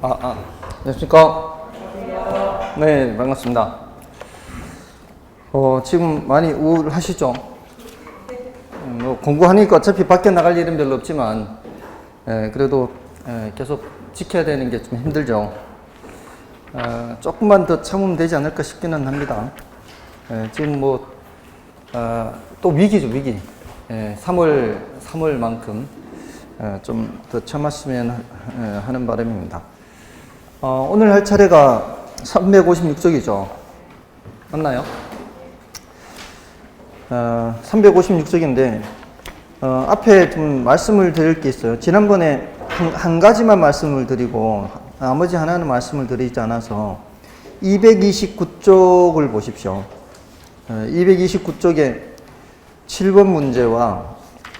안녕하십니까? 네, 반갑습니다. 지금 많이 우울하시죠? 공부하니까 어차피 밖에 나갈 일은 별로 없지만, 그래도 계속 지켜야 되는 게 좀 힘들죠. 조금만 더 참으면 되지 않을까 싶기는 합니다. 지금 또 위기죠, 위기. 3월만큼 좀 더 참았으면 하는 바람입니다. 오늘 할 차례가 356쪽이죠. 맞나요? 356쪽인데, 앞에 좀 말씀을 드릴 게 있어요. 지난번에 한 가지만 말씀을 드리고, 나머지 하나는 말씀을 드리지 않아서, 229쪽을 보십시오. 229쪽에 7번 문제와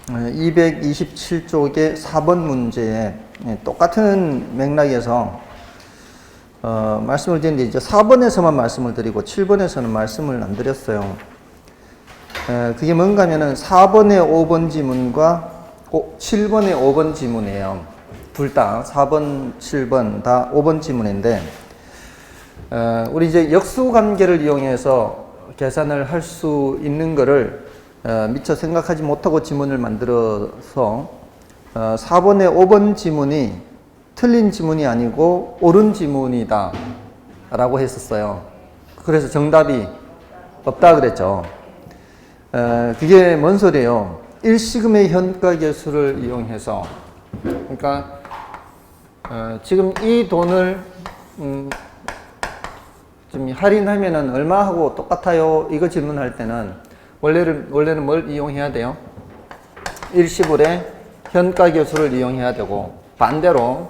227쪽의 4번 문제에 똑같은 맥락에서 말씀을 드리는데, 이제 4번에서만 말씀을 드리고 7번에서는 말씀을 안 드렸어요. 그게 뭔가 하면은 4번의 5번 지문과 7번의 5번 지문이에요. 둘 다 4번, 7번 다 5번 지문인데, 우리 이제 역수관계를 이용해서 계산을 할 수 있는 거를 미처 생각하지 못하고 지문을 만들어서 4번의 5번 지문이 틀린 지문이 아니고 옳은 지문이다 라고 했었어요. 그래서 정답이 없다 그랬죠. 그게 뭔 소리예요? 일시금의 현가계수를 이용해서, 그러니까 지금 이 돈을 좀 할인하면은 얼마 하고 똑같아요? 이거 질문할 때는 원래는 뭘 이용해야 돼요? 일시불의 현가계수를 이용해야 되고, 반대로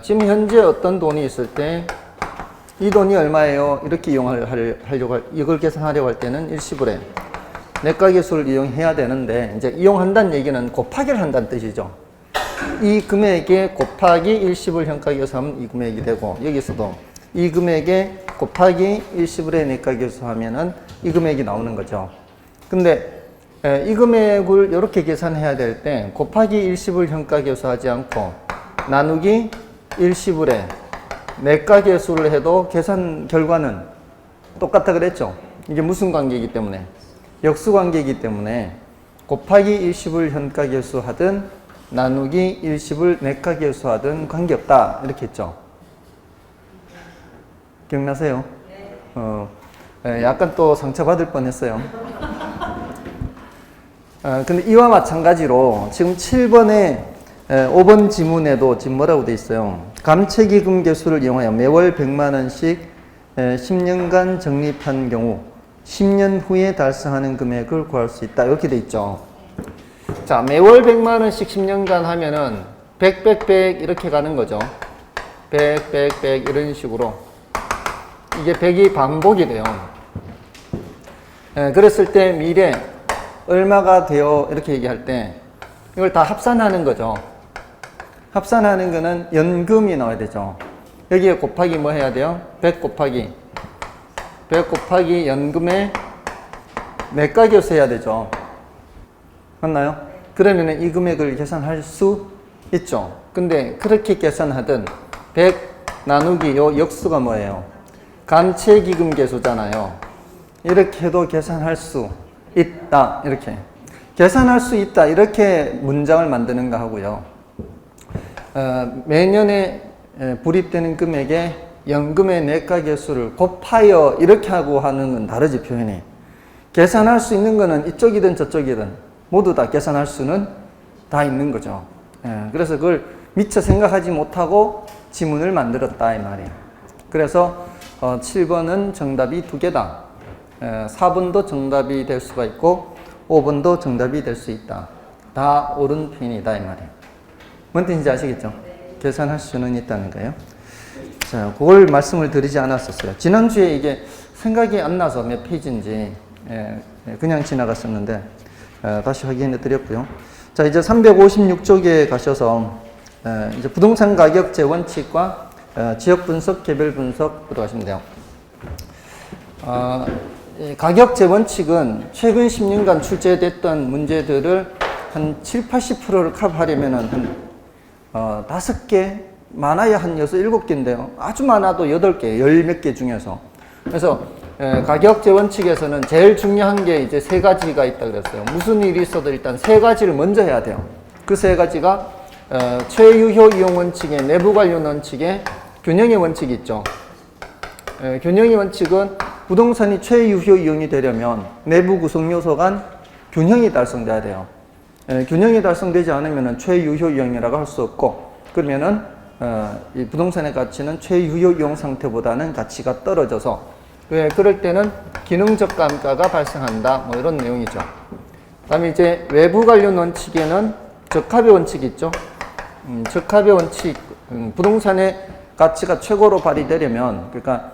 지금 현재 어떤 돈이 있을 때 이 돈이 얼마예요? 이렇게 이걸 계산하려고 할 때는 일시불의 내가계수를 이용해야 되는데, 이제 이용한다는 얘기는 곱하기를 한다는 뜻이죠. 이 금액에 곱하기 일시불 현가계수하면 이 금액이 되고, 여기서도 이 금액에 곱하기 일시불의 내가계수 하면은 이 금액이 나오는 거죠. 근데 이 금액을 이렇게 계산해야 될 때 곱하기 일시불 현가계수 하지 않고 나누기 일시불의 내가계수를 해도 계산 결과는 똑같다 그랬죠. 이게 무슨 관계이기 때문에? 역수관계이기 때문에 곱하기 일시불 현가계수 하든 나누기 일시불 내가계수 하든 관계없다 이렇게 했죠. 기억나세요? 약간 또 상처받을 뻔했어요. 근데 이와 마찬가지로 지금 7번에 5번 지문에도 지금 뭐라고 돼 있어요? 감채기금 계수를 이용하여 매월 100만원씩 10년간 적립한 경우 10년 후에 달성하는 금액을 구할 수 있다. 이렇게 돼 있죠. 자, 매월 100만원씩 10년간 하면은 100 이렇게 가는 거죠. 100 이런 식으로. 이게 100이 반복이 돼요. 그랬을 때 미래 얼마가 돼요? 이렇게 얘기할 때 이걸 다 합산하는 거죠. 합산하는 거는 연금이 나와야 되죠. 여기에 곱하기 뭐 해야 돼요? 100 곱하기 연금의 내가계수 해야 되죠. 맞나요? 그러면 이 금액을 계산할 수 있죠. 근데 그렇게 계산하든 100 나누기 요 역수가 뭐예요? 감채기금 계수잖아요. 이렇게 해도 계산할 수 있다. 이렇게 계산할 수 있다. 이렇게 문장을 만드는 거 하고요. 매년에 불입되는 금액에 연금의 내가계수를 곱하여 이렇게 하고 하는 건 다르지, 표현이. 계산할 수 있는 거는 이쪽이든 저쪽이든 모두 다 계산할 수는 다 있는 거죠. 그래서 그걸 미처 생각하지 못하고 지문을 만들었다 이 말이에요. 그래서 7번은 정답이 두 개다. 4번도 정답이 될 수가 있고 5번도 정답이 될 수 있다. 다 옳은 표현이다 이 말이에요. 뭔 뜻인지 아시겠죠? 계산할 수는 있다는 거예요. 자, 그걸 말씀을 드리지 않았었어요. 지난주에 이게 생각이 안 나서 몇 페이지인지 그냥 지나갔었는데 다시 확인해 드렸고요. 자, 이제 356쪽에 가셔서 이제 부동산 가격 재원칙과 지역 분석, 개별 분석 들어가시면 돼요. 가격 재원칙은 최근 10년간 출제됐던 문제들을 한 7, 80%를 커버하려면은 한 5개 많아야 한 6, 7개인데요. 아주 많아도 8개, 10몇 개 중에서. 그래서 가격제 원칙에서는 제일 중요한 게 이제 3가지가 있다 그랬어요. 무슨 일이 있어도 일단 3가지를 먼저 해야 돼요. 그 3가지가 최유효 이용 원칙의 내부 관련 원칙의 균형의 원칙이 있죠. 균형의 원칙은 부동산이 최유효 이용이 되려면 내부 구성 요소 간 균형이 달성돼야 돼요. 균형이 달성되지 않으면 최유효 이용이라고 할 수 없고, 그러면은 이 부동산의 가치는 최유효 이용 상태보다는 가치가 떨어져서, 그럴 때는 기능적 감가가 발생한다. 뭐 이런 내용이죠. 그다음에 이제 외부 관련 원칙에는 적합의 원칙이 있죠. 적합의 원칙, 부동산의 가치가 최고로 발휘되려면, 그러니까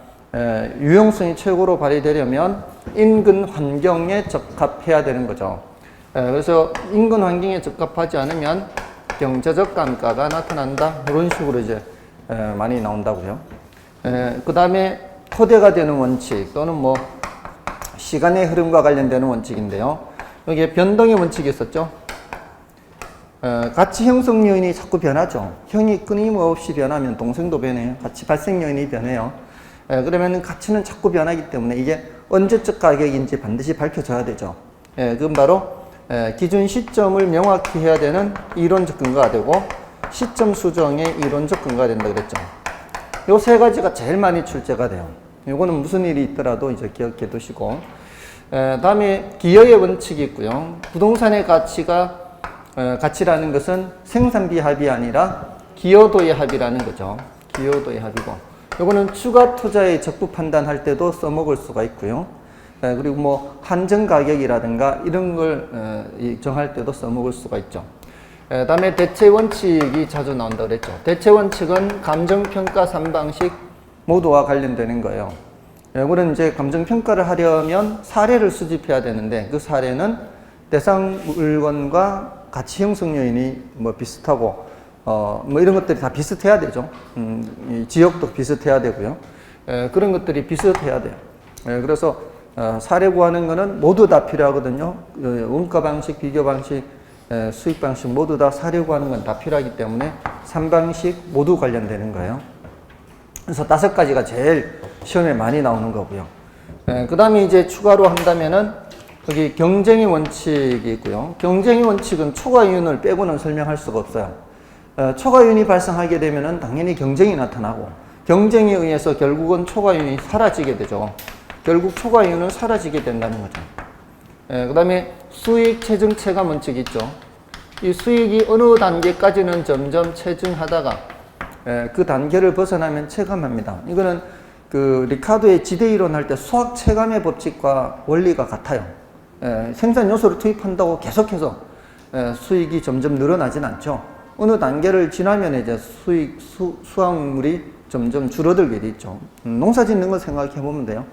유용성이 최고로 발휘되려면 인근 환경에 적합해야 되는 거죠. 그래서 인근 환경에 적합하지 않으면 경제적 감가가 나타난다. 이런 식으로 이제 많이 나온다고요. 그 다음에 토대가 되는 원칙 또는 뭐 시간의 흐름과 관련되는 원칙인데요. 여기에 변동의 원칙이 있었죠. 가치 형성 요인이 자꾸 변하죠. 형이 끊임없이 변하면 동생도 변해요. 가치 발생 요인이 변해요. 그러면 가치는 자꾸 변하기 때문에 이게 언제적 가격인지 반드시 밝혀져야 되죠. 그건 바로 기준 시점을 명확히 해야 되는 이론적 근거가 되고 시점 수정의 이론적 근거가 된다 그랬죠. 요 3가지가 제일 많이 출제가 돼요. 요거는 무슨 일이 있더라도 이제 기억해 두시고, 다음에 기여의 원칙이 있고요. 부동산의 가치라는 것은 생산비 합이 아니라 기여도의 합이라는 거죠. 기여도의 합이고, 요거는 추가 투자의 적부 판단할 때도 써먹을 수가 있고요. 그리고 뭐 한정 가격이라든가 이런 걸 정할 때도 써먹을 수가 있죠. 다음에 대체 원칙이 자주 나온다고 그랬죠. 대체 원칙은 감정평가 3방식 모두와 관련되는 거예요. 이거는 이제 감정평가를 하려면 사례를 수집해야 되는데, 그 사례는 대상 물건과 가치 형성 요인이 뭐 비슷하고 뭐 이런 것들이 다 비슷해야 되죠. 이 지역도 비슷해야 되고요. 그런 것들이 비슷해야 돼요. 그래서 사례 구하는 거는 모두 다 필요하거든요. 원가 방식, 비교 방식, 수익 방식 모두 다 사례 구하는 건 다 필요하기 때문에 3방식 모두 관련되는 거예요. 그래서 5가지가 제일 시험에 많이 나오는 거고요. 그 다음에 이제 추가로 한다면은 여기 경쟁의 원칙이 있고요. 경쟁의 원칙은 초과 이윤을 빼고는 설명할 수가 없어요. 초과이윤이 발생하게 되면은 당연히 경쟁이 나타나고, 경쟁에 의해서 결국은 초과이윤이 사라지게 되죠. 결국 초과이윤은 사라지게 된다는 거죠. 그 다음에 수익 체증 체감 원칙이 있죠. 이 수익이 어느 단계까지는 점점 체증하다가 그 단계를 벗어나면 체감합니다. 이거는 그 리카르도의 지대이론 할 때 수학 체감의 법칙과 원리가 같아요. 생산 요소를 투입한다고 계속해서 수익이 점점 늘어나진 않죠. 어느 단계를 지나면 이제 수확물이 점점 줄어들게 돼 있죠. 농사 짓는 거 생각해 보면 돼요.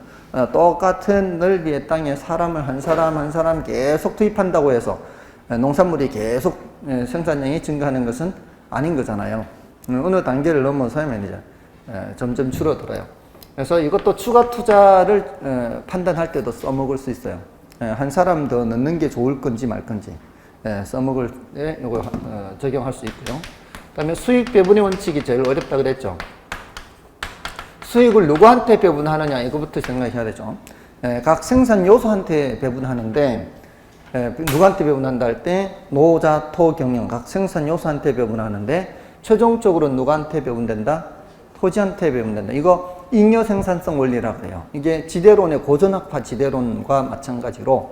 똑같은 넓이의 땅에 사람을 한 사람 계속 투입한다고 해서 농산물이 계속 생산량이 증가하는 것은 아닌 거잖아요. 어느 단계를 넘어서면 이제 점점 줄어들어요. 그래서 이것도 추가 투자를 판단할 때도 써먹을 수 있어요. 한 사람 더 넣는 게 좋을 건지 말 건지 써먹을 때 이거 적용할 수 있고요. 그 다음에 수익 배분의 원칙이 제일 어렵다 그랬죠. 수익을 누구한테 배분하느냐 이거부터 생각해야 되죠. 각 생산 요소한테 배분하는데, 누구한테 배분한다 할 때 노자, 토, 경영 각 생산 요소한테 배분하는데, 최종적으로 누구한테 배분된다? 토지한테 배분된다. 이거 잉여 생산성 원리라고 해요. 이게 지대론의 고전학파 지대론과 마찬가지로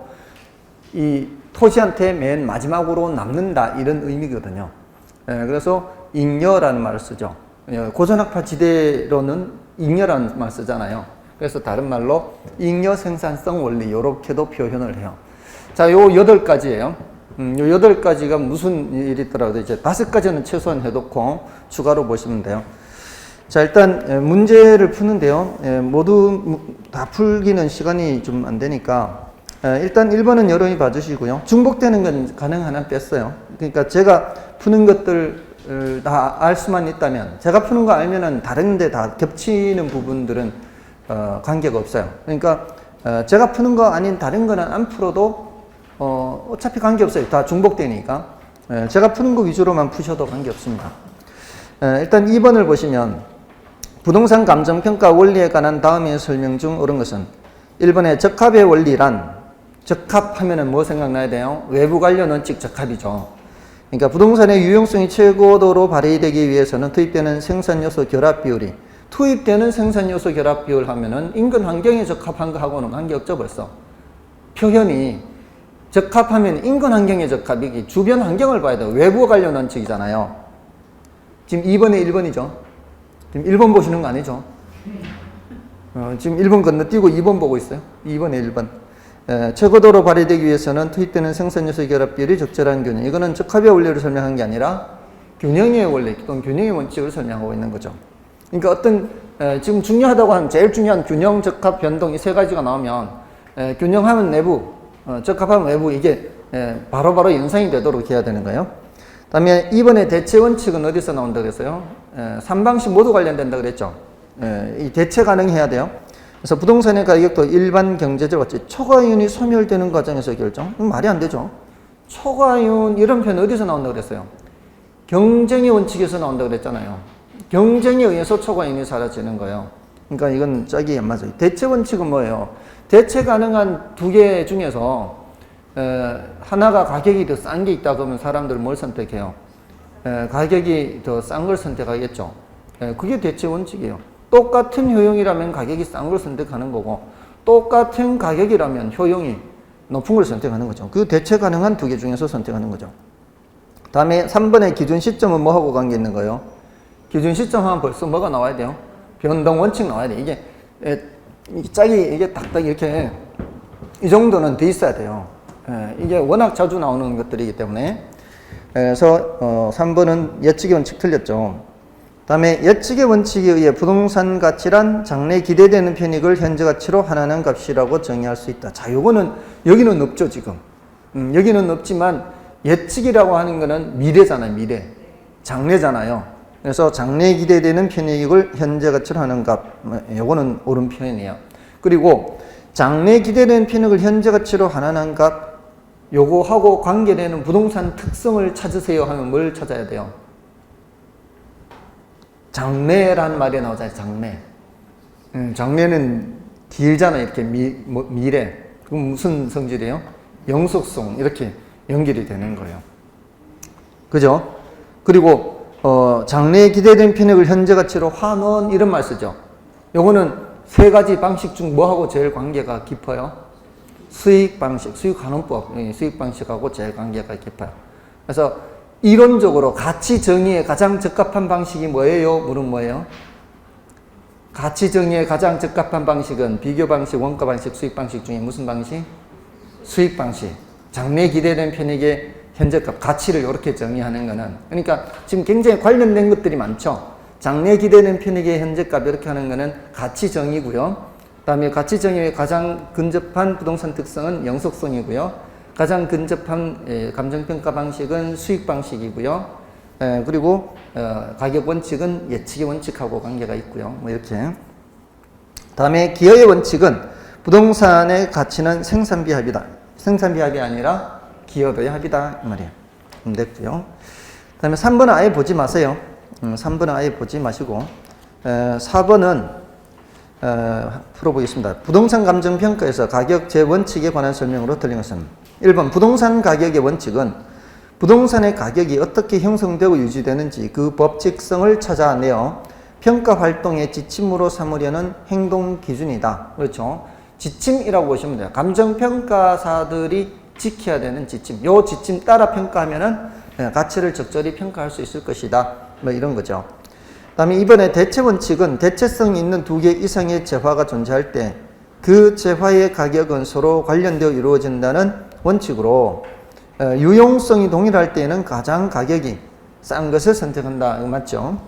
이 토지한테 맨 마지막으로 남는다 이런 의미거든요. 그래서 잉여라는 말을 쓰죠. 고전학파 지대론은 잉여라는 말 쓰잖아요. 그래서 다른 말로 잉여 생산성 원리 이렇게도 표현을 해요. 자, 요 8가지예요. 요 8가지가 무슨 일이 있더라도 이제 5가지는 최소한 해놓고 추가로 보시면 돼요. 자, 일단 문제를 푸는데요. 모두 다 풀기는 시간이 좀 안 되니까 일단 1번은 여러분이 봐주시고요. 중복되는 건 가능 하나 뺐어요. 그러니까 제가 푸는 것들 다 알 수만 있다면, 제가 푸는 거 알면은 다른데 다 겹치는 부분들은 관계가 없어요. 그러니까 제가 푸는 거 아닌 다른 거는 안 풀어도 어차피 관계 없어요. 다 중복되니까 제가 푸는 거 위주로만 푸셔도 관계 없습니다. 일단 2번을 보시면 부동산 감정평가 원리에 관한 다음의 설명 중 옳은 것은 1번의 적합의 원리란 적합하면은 뭐 생각나야 돼요? 외부 관련 원칙 적합이죠. 그러니까 부동산의 유용성이 최고도로 발휘되기 위해서는 투입되는 생산요소 결합 비율이 투입되는 생산요소 결합 비율 하면은 인근 환경에 적합한 거하고는 관계없죠 벌써. 표현이 적합하면 인근 환경에 적합이기 주변 환경을 봐야 돼요. 외부 관련 원칙이잖아요. 지금 2번에 1번이죠. 지금 1번 보시는 거 아니죠? 지금 1번 건너뛰고 2번 보고 있어요. 2번에 1번. 최고도로 발휘되기 위해서는 투입되는 생산요소 결합 비율이 적절한 균형. 이거는 적합의 원리를 설명한 게 아니라 균형의 원리 또는 균형의 원칙을 설명하고 있는 거죠. 그러니까 어떤 지금 중요하다고 하는 제일 중요한 균형, 적합, 변동 이 세 가지가 나오면 균형하면 내부, 적합하면 외부 이게 바로바로 연상이 되도록 해야 되는 거예요. 다음에 2번의 대체 원칙은 어디서 나온다 그랬어요? 3방식 모두 관련된다 그랬죠. 이 대체 가능해야 돼요. 그래서 부동산의 가격도 일반 경제적 어찌 초과이윤이 소멸되는 과정에서 결정? 말이 안 되죠. 초과이윤 이런 표현 어디서 나온다 그랬어요? 경쟁의 원칙에서 나온다 그랬잖아요. 경쟁에 의해서 초과이윤이 사라지는 거예요. 그러니까 이건 짝이 안 맞아요. 대체 원칙은 뭐예요? 대체 가능한 두 개 중에서 하나가 가격이 더 싼 게 있다 그러면 사람들은 뭘 선택해요? 가격이 더 싼 걸 선택하겠죠. 그게 대체 원칙이에요. 똑같은 효용이라면 가격이 싼 걸 선택하는 거고 똑같은 가격이라면 효용이 높은 걸 선택하는 거죠. 그 대체 가능한 두 개 중에서 선택하는 거죠. 다음에 3번의 기준 시점은 뭐하고 관계 있는 거예요? 기준 시점 하면 벌써 뭐가 나와야 돼요? 변동 원칙 나와야 돼. 이게 짝이 이게 딱딱 이렇게 이 정도는 돼 있어야 돼요. 이게 워낙 자주 나오는 것들이기 때문에 그래서 3번은 예측의 원칙 틀렸죠. 다음에 예측의 원칙에 의해 부동산 가치란 장래 기대되는 편익을 현재 가치로 환원한 값이라고 정의할 수 있다. 자, 요거는 여기는 없죠 지금. 여기는 없지만 예측이라고 하는 거는 미래잖아요. 미래. 장래잖아요. 그래서 장래 기대되는 편익을 현재 가치로 하는 값. 요거는 옳은 표현이에요. 그리고 장래 기대되는 편익을 현재 가치로 환원한 값 요거하고 관계되는 부동산 특성을 찾으세요 하면 뭘 찾아야 돼요? 장래라는 말이 나오잖아요. 장래. 장래는 길잖아요. 이렇게 미래. 그럼 무슨 성질이에요? 영속성. 이렇게 연결이 되는 거예요. 그죠? 그리고 장래에 기대된 편익을 현재 가치로 환원 이런 말 쓰죠. 요거는 세 가지 방식 중 뭐하고 제일 관계가 깊어요? 수익 방식, 수익 환원법, 수익 방식하고 제일 관계가 깊어요. 그래서 이론적으로 가치 정의에 가장 적합한 방식이 뭐예요? 물은 뭐예요? 가치 정의에 가장 적합한 방식은 비교 방식, 원가 방식, 수익 방식 중에 무슨 방식? 수익 방식. 장래 기대된 편익의 현재값, 가치를 이렇게 정의하는 거는 그러니까 지금 굉장히 관련된 것들이 많죠. 장래 기대된 편익의 현재값 이렇게 하는 거는 가치 정의고요. 그다음에 가치 정의에 가장 근접한 부동산 특성은 영속성이고요. 가장 근접한 감정평가 방식은 수익 방식이고요. 그리고 가격 원칙은 예측의 원칙하고 관계가 있고요. 뭐 이렇게. 다음에 기여의 원칙은 부동산의 가치는 생산비 합이다. 생산비 합이 아니라 기여도의 합이다. 이 말이에요. 됐고요. 다음에 3번은 아예 보지 마세요. 3번은 아예 보지 마시고 4번은 풀어보겠습니다. 부동산 감정평가에서 가격 재원칙에 관한 설명으로 틀린 것은 1번 부동산 가격의 원칙은 부동산의 가격이 어떻게 형성되고 유지되는지 그 법칙성을 찾아내어 평가 활동의 지침으로 삼으려는 행동 기준이다. 그렇죠? 지침이라고 보시면 돼요. 감정평가사들이 지켜야 되는 지침. 요 지침 따라 평가하면은 가치를 적절히 평가할 수 있을 것이다. 뭐 이런 거죠. 다음에 이번에 대체 원칙은 대체성이 있는 두 개 이상의 재화가 존재할 때 그 재화의 가격은 서로 관련되어 이루어진다는 원칙으로 유용성이 동일할 때에는 가장 가격이 싼 것을 선택한다. 이거 맞죠?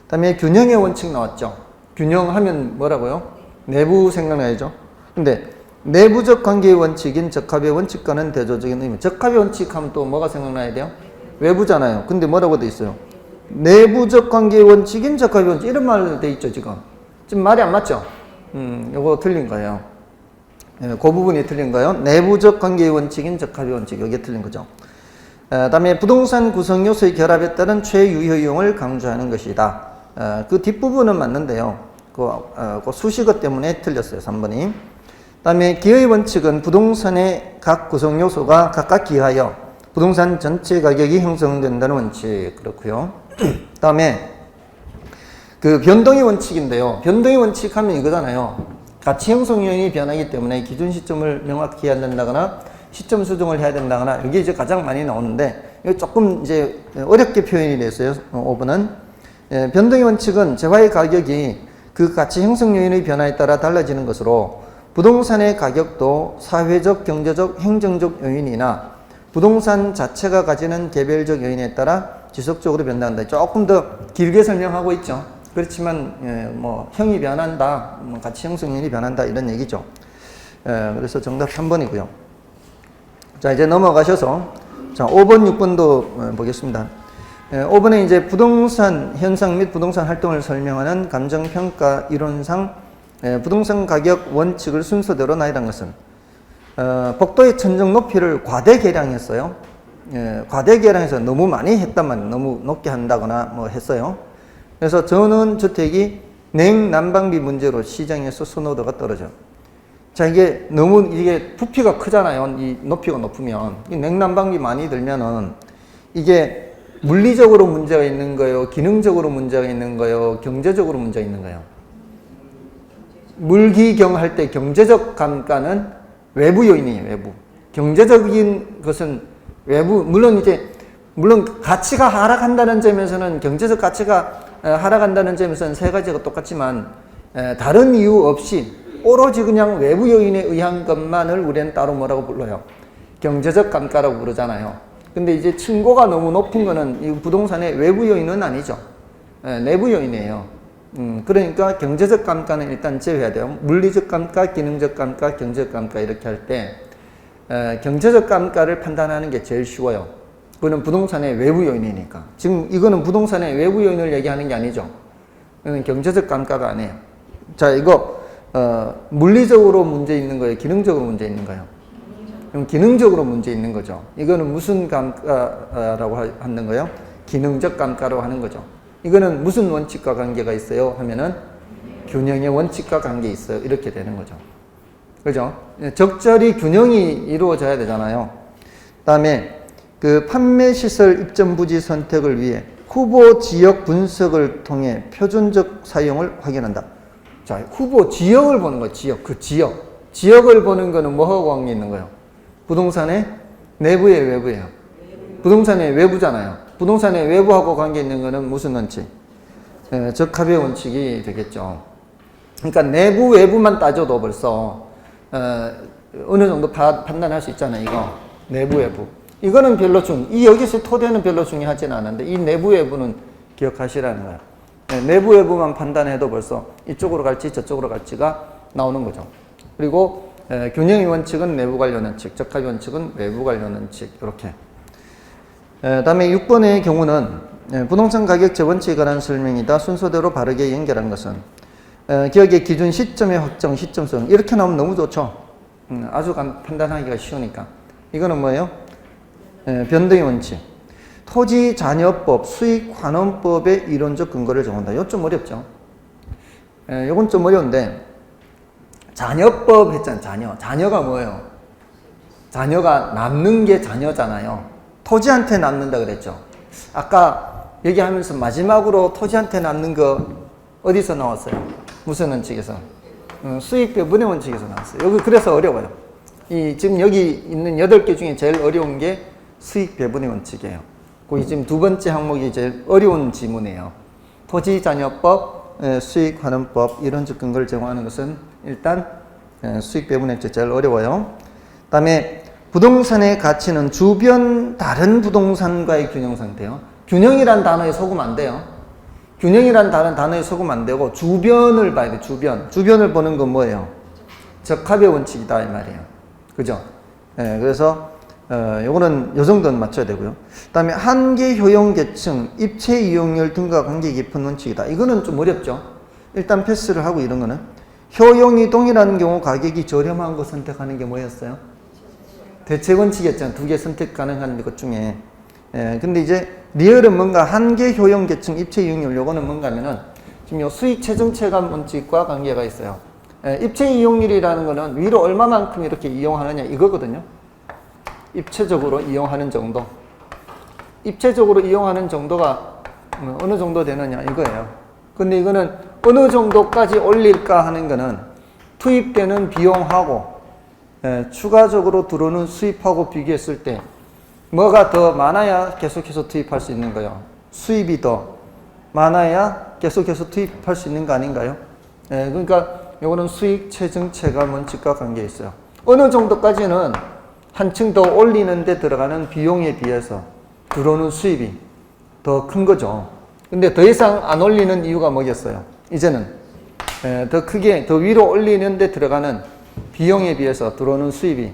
다음에 균형의 원칙 나왔죠? 균형하면 뭐라고요? 내부 생각나야죠? 근데 내부적 관계의 원칙인 적합의 원칙과는 대조적인 의미. 적합의 원칙 하면 또 뭐가 생각나야 돼요? 외부잖아요. 근데 뭐라고 돼 있어요? 내부적 관계의 원칙인 적합의 원칙. 이런 말로 돼 있죠, 지금. 지금 말이 안 맞죠? 요거 틀린 거예요. 그 부분이 틀린 거예요. 내부적 관계의 원칙인 적합의 원칙. 여기에 틀린 거죠. 다음에 부동산 구성 요소의 결합에 따른 최유효용을 강조하는 것이다. 그 뒷부분은 맞는데요. 그 수식어 때문에 틀렸어요. 3번이. 다음에 기여의 원칙은 부동산의 각 구성 요소가 각각 기하여 부동산 전체 가격이 형성된다는 원칙. 그렇고요. 다음에 그 변동의 원칙인데요. 변동의 원칙 하면 이거잖아요. 가치 형성 요인이 변하기 때문에 기준 시점을 명확히 해야 된다거나 시점 수정을 해야 된다거나 이게 이제 가장 많이 나오는데 이거 조금 이제 어렵게 표현이 됐어요. 5번은 변동의 원칙은 재화의 가격이 그 가치 형성 요인의 변화에 따라 달라지는 것으로 부동산의 가격도 사회적, 경제적, 행정적 요인이나 부동산 자체가 가지는 개별적 요인에 따라 지속적으로 변화한다. 조금 더 길게 설명하고 있죠. 그렇지만 뭐 형이 변한다, 가치 형성 요인이 변한다 이런 얘기죠. 그래서 정답 3번이고요. 자, 이제 넘어가셔서 자 5번, 6번도 보겠습니다. 5번에 이제 부동산 현상 및 부동산 활동을 설명하는 감정평가 이론상 부동산 가격 원칙을 순서대로 나열한 것은 복도의 천정 높이를 과대 계량했어요. 과대 계량해서 너무 많이 했다만 너무 높게 한다거나 뭐 했어요. 그래서 전원 주택이 냉난방비 문제로 시장에서 선호도가 떨어져. 자, 이게 너무 이게 부피가 크잖아요. 이 높이가 높으면 이 냉난방비 많이 들면은 이게 물리적으로 문제가 있는 거예요, 기능적으로 문제가 있는 거예요, 경제적으로 문제가 있는 거예요. 물기경 할 때 경제적 감가는 외부 요인이에요. 외부. 경제적인 것은 외부. 물론 가치가 하락한다는 점에서는 경제적 가치가 하락한다는 점에서는 세 가지가 똑같지만 다른 이유 없이 오로지 그냥 외부 요인에 의한 것만을 우리는 따로 뭐라고 불러요? 경제적 감가라고 부르잖아요. 근데 이제 층고가 너무 높은 거는 이 부동산의 외부 요인은 아니죠. 내부 요인이에요. 그러니까 경제적 감가는 일단 제외해야 돼요. 물리적 감가, 기능적 감가, 경제적 감가 이렇게 할 때 경제적 감가를 판단하는 게 제일 쉬워요. 그거는 부동산의 외부 요인이니까. 지금 이거는 부동산의 외부 요인을 얘기하는 게 아니죠. 이건 경제적 감가가 아니에요. 자, 이거 물리적으로 문제 있는 거예요? 기능적으로 문제 있는 거예요? 그럼 기능적으로 문제 있는 거죠. 이거는 무슨 감가라고 하는 거예요? 기능적 감가로 하는 거죠. 이거는 무슨 원칙과 관계가 있어요? 하면은 균형의 원칙과 관계 있어요. 이렇게 되는 거죠. 그죠? 적절히 균형이 이루어져야 되잖아요. 다음에 그 판매시설 입점 부지 선택을 위해 후보 지역 분석을 통해 표준적 사용을 확인한다. 자, 후보 지역을 보는 거예요. 지역. 그 지역. 지역을 보는 거는 뭐하고 관계 있는 거예요? 부동산의 내부예요, 외부예요? 부동산의 외부잖아요. 부동산의 외부하고 관계 있는 거는 무슨 원칙? 적합의 원칙이 되겠죠. 그러니까 내부, 외부만 따져도 벌써 어느 정도 판단할 수 있잖아요. 이거 내부, 외부. 이거는 별로 이 여기서 토대는 별로 중요하지는 않은데 이 내부, 외부는 기억하시라는 거예요. 내부, 외부만 판단해도 벌써 이쪽으로 갈지 저쪽으로 갈지가 나오는 거죠. 그리고 균형의 원칙은 내부 관련 원칙, 적합의 원칙은 외부 관련 원칙 이렇게. 다음에 6번의 경우는 부동산 가격제 원칙에 관한 설명이다. 순서대로 바르게 연결한 것은 기억의 기준 시점의 확정, 시점성 이렇게 나오면 너무 좋죠. 아주 판단하기가 쉬우니까. 이거는 뭐예요? 변동의 원칙. 토지자녀법, 수익환원법의 이론적 근거를 정한다. 이거 좀 어렵죠. 이건 좀 어려운데 자녀법 했잖아요. 자녀가 뭐예요? 자녀가 남는 게 자녀잖아요. 토지한테 남는다 그랬죠. 아까 얘기하면서 마지막으로 토지한테 남는 거 어디서 나왔어요? 무슨 원칙에서? 수익 배분의 원칙에서 나왔어요. 여기 그래서 어려워요. 지금 여기 있는 8개 중에 제일 어려운 게 수익 배분의 원칙이에요. 거기 지금 두 번째 항목이 제일 어려운 지문이에요. 토지자녀법, 수익환원법 이론적 근거를 제공하는 것은 일단 수익 배분의 원칙이 제일 어려워요. 그 다음에 부동산의 가치는 주변 다른 부동산과의 균형 상태예요. 균형이란 단어에 속으면 안 돼요. 균형이란 다른 단어에 속으면 안 되고 주변을 봐야 돼. 주변을 보는 건 뭐예요? 적합의 원칙이다 이 말이에요. 그죠? 그래서 요거는 요 정도는 맞춰야 되고요. 그 다음에 한계 효용 계층, 입체 이용률 등과 관계 깊은 원칙이다. 이거는 좀 어렵죠. 일단 패스를 하고 이런 거는 효용이 동일한 경우 가격이 저렴한 거 선택하는 게 뭐였어요? 대체 원칙이었잖아요. 두 개 선택 가능한 것 중에 근데 이제 리얼은 뭔가 한계 효용 계층 입체 이용률 요거는 뭔가 하면은 지금 요 수익 체증 체감 원칙과 관계가 있어요. 입체 이용률이라는 거는 위로 얼마만큼 이렇게 이용하느냐 이거거든요. 입체적으로 이용하는 정도. 입체적으로 이용하는 정도가 어느 정도 되느냐 이거예요. 근데 이거는 어느 정도까지 올릴까 하는 거는 투입되는 비용하고 추가적으로 들어오는 수입하고 비교했을 때 뭐가 더 많아야 계속해서 투입할 수 있는 거예요. 수입이 더 많아야 계속해서 투입할 수 있는 거 아닌가요? 그러니까 이거는 수익 체증 체감 원칙과 관계 있어요. 어느 정도까지는 한층 더 올리는 데 들어가는 비용에 비해서 들어오는 수입이 더 큰 거죠. 근데 더 이상 안 올리는 이유가 뭐겠어요? 이제는 더 크게 더 위로 올리는 데 들어가는 비용에 비해서 들어오는 수입이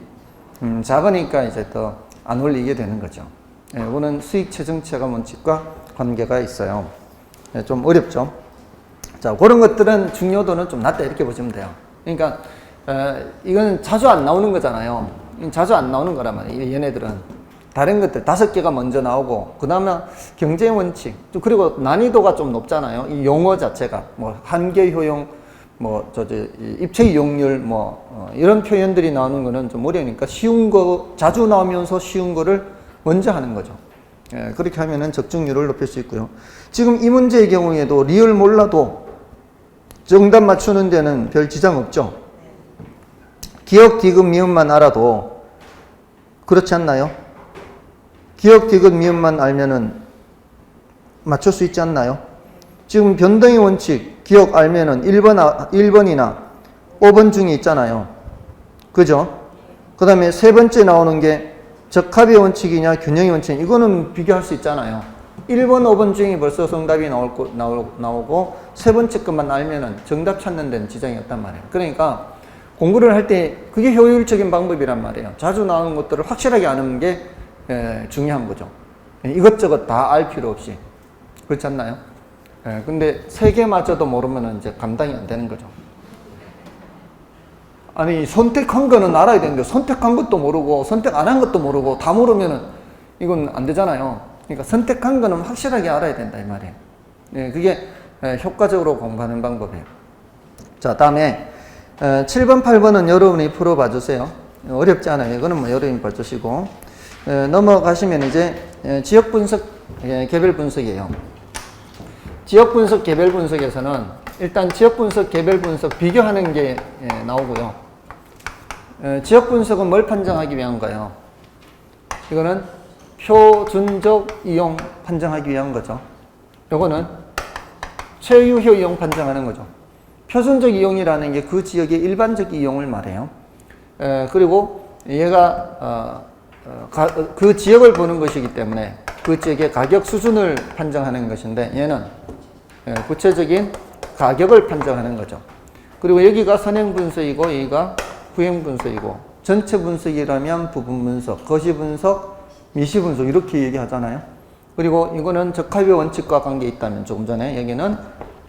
작으니까 이제 더 안 올리게 되는 거죠. 이거는 수익 체증 체감 원칙과 관계가 있어요. 좀 어렵죠. 자, 그런 것들은 중요도는 좀 낮다 이렇게 보시면 돼요. 그러니까 이건 자주 안 나오는 거잖아요. 자주 안 나오는 거란 말이에요. 얘네들은 다른 것들 5개가 먼저 나오고 그 다음에 경제 원칙 그리고 난이도가 좀 높잖아요. 이 용어 자체가 뭐 한계 효용 입체 이용률 이런 표현들이 나오는 거는 좀 어려우니까 쉬운 거 자주 나오면서 쉬운 거를 먼저 하는 거죠. 그렇게 하면은 적중률을 높일 수 있고요. 지금 이 문제의 경우에도 리얼 몰라도 정답 맞추는 데는 별 지장 없죠. 기억, 디귿, 미음만 알아도 그렇지 않나요? 기억, 디귿, 미음만 알면은 맞출 수 있지 않나요? 지금 변동의 원칙 기억 알면은 1번이나 5번 중에 있잖아요. 그죠? 그 다음에 세 번째 나오는 게 적합의 원칙이냐 균형의 원칙 이거는 비교할 수 있잖아요. 1번, 5번 중에 벌써 정답이 나오고 세 번째 것만 알면은 정답 찾는 데는 지장이 없단 말이에요. 그러니까 공부를 할 때 그게 효율적인 방법이란 말이에요. 자주 나오는 것들을 확실하게 아는 게 중요한 거죠. 이것저것 다 알 필요 없이. 그렇지 않나요? 근데 3개마저도 모르면 이제 감당이 안 되는 거죠. 아니, 선택한 거는 알아야 되는데, 선택한 것도 모르고, 선택 안 한 것도 모르고, 다 모르면은 이건 안 되잖아요. 그러니까 선택한 거는 확실하게 알아야 된다, 이 말이에요. 그게 효과적으로 공부하는 방법이에요. 자, 다음에 7번, 8번은 여러분이 풀어봐 주세요. 어렵지 않아요. 이거는 뭐 여러분이 봐주시고. 넘어가시면 이제 지역 분석, 개별 분석이에요. 지역 분석, 개별 분석에서는 일단 지역 분석, 개별 분석 비교하는 게 나오고요. 지역 분석은 뭘 판정하기 위한가요? 이거는 표준적 이용 판정하기 위한 거죠. 요거는 최유효 이용 판정하는 거죠. 표준적 이용이라는 게 그 지역의 일반적 이용을 말해요. 그리고 얘가 그 지역을 보는 것이기 때문에 그 지역의 가격 수준을 판정하는 것인데 얘는 구체적인 가격을 판정하는 거죠. 그리고 여기가 선행 분석이고 여기가 후행 분석이고 전체 분석이라면 부분 분석, 거시 분석, 미시 분석 이렇게 얘기하잖아요. 그리고 이거는 적합의 원칙과 관계 있다면 조금 전에 여기는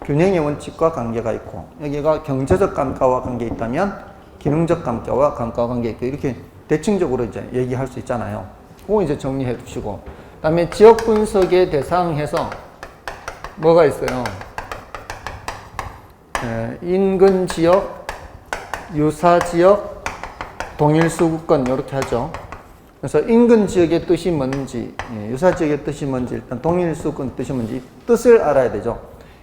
균형의 원칙과 관계가 있고 여기가 경제적 감가와 관계 있다면 기능적 감가와 관계 있고 이렇게 대칭적으로 이제 얘기할 수 있잖아요. 그거 이제 정리해 두시고 그다음에 지역 분석의 대상해서 뭐가 있어요? 인근 지역, 유사 지역, 동일 수급권 이렇게 하죠. 그래서 인근 지역의 뜻이 뭔지, 유사 지역의 뜻이 뭔지, 일단 동일 수급권 뜻이 뭔지 뜻을 알아야 되죠.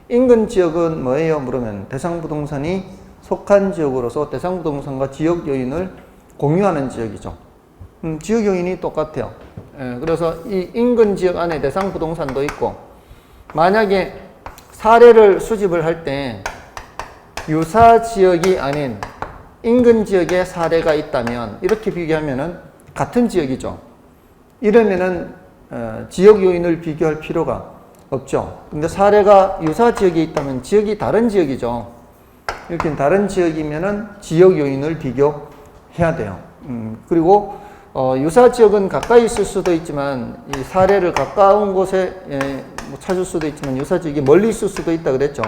인근 지역은 뭐예요? 물으면 대상부동산이 속한 지역으로서 대상부동산과 지역 요인을 공유하는 지역이죠. 지역 요인이 똑같아요. 그래서 이 인근 지역 안에 대상부동산도 있고 만약에 사례를 수집을 할 때 유사 지역이 아닌 인근 지역에 사례가 있다면 이렇게 비교하면은 같은 지역이죠. 이러면은 지역 요인을 비교할 필요가 없죠. 근데 사례가 유사 지역에 있다면 지역이 다른 지역이죠. 이렇게 다른 지역이면은 지역 요인을 비교해야 돼요. 그리고 유사 지역은 가까이 있을 수도 있지만 이 사례를 가까운 곳에 뭐 찾을 수도 있지만 유사 지역이 멀리 있을 수도 있다 그랬죠.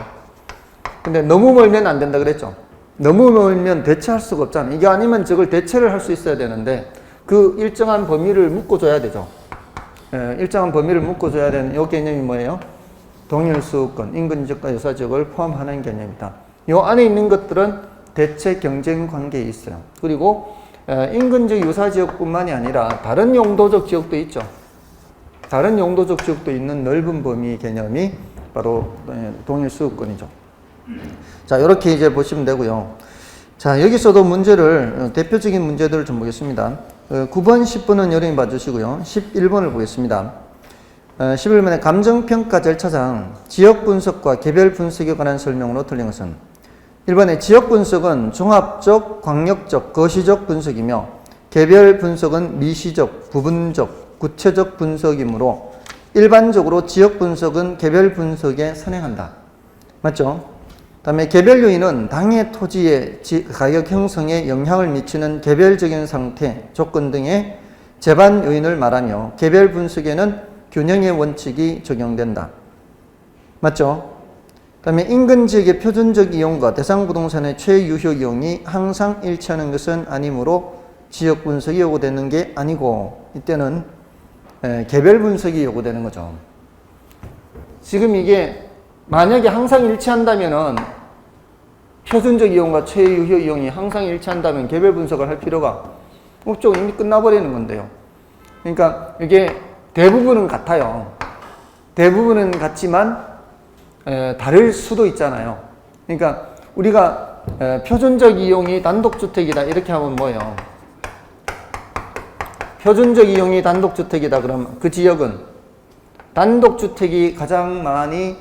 근데 너무 멀면 안 된다 그랬죠. 너무 멀면 대체할 수가 없잖아요. 이게 아니면 저걸 대체를 할 수 있어야 되는데 그 일정한 범위를 묶어줘야 되죠. 일정한 범위를 묶어줘야 되는 이 개념이 뭐예요? 동일수권, 인근지역과 유사지역을 포함하는 개념이다. 이 안에 있는 것들은 대체 경쟁 관계에 있어요. 그리고 인근지역, 유사지역뿐만이 아니라 다른 용도적 지역도 있죠. 다른 용도적 지역도 있는 넓은 범위 개념이 바로 동일수권이죠. 자, 이렇게 이제 보시면 되고요. 자, 여기서도 문제를, 대표적인 문제들을 좀 보겠습니다. 9번, 10번은 여러분이 봐주시고요. 11번을 보겠습니다. 11번에 감정평가 절차상 지역 분석과 개별 분석에 관한 설명으로 틀린 것은 1번에 지역 분석은 종합적, 광역적, 거시적 분석이며 개별 분석은 미시적, 부분적, 구체적 분석이므로 일반적으로 지역 분석은 개별 분석에 선행한다. 맞죠? 다음에 개별 요인은 당해 토지의 가격 형성에 영향을 미치는 개별적인 상태, 조건 등의 재반 요인을 말하며 개별 분석에는 균형의 원칙이 적용된다. 맞죠? 다음에 인근 지역의 표준적 이용과 대상 부동산의 최유효 이용이 항상 일치하는 것은 아니므로 지역 분석이 요구되는 게 아니고 이때는 개별 분석이 요구되는 거죠. 지금 이게 만약에 항상 일치한다면은 표준적 이용과 최유효 이용이 항상 일치한다면 개별 분석을 할 필요가 없죠. 이미 끝나버리는 건데요. 그러니까 이게 대부분은 같아요. 대부분은 같지만 다를 수도 있잖아요. 그러니까 우리가 표준적 이용이 단독주택이다 이렇게 하면 뭐예요? 표준적 이용이 단독주택이다 그러면 그 지역은 단독주택이 가장 많이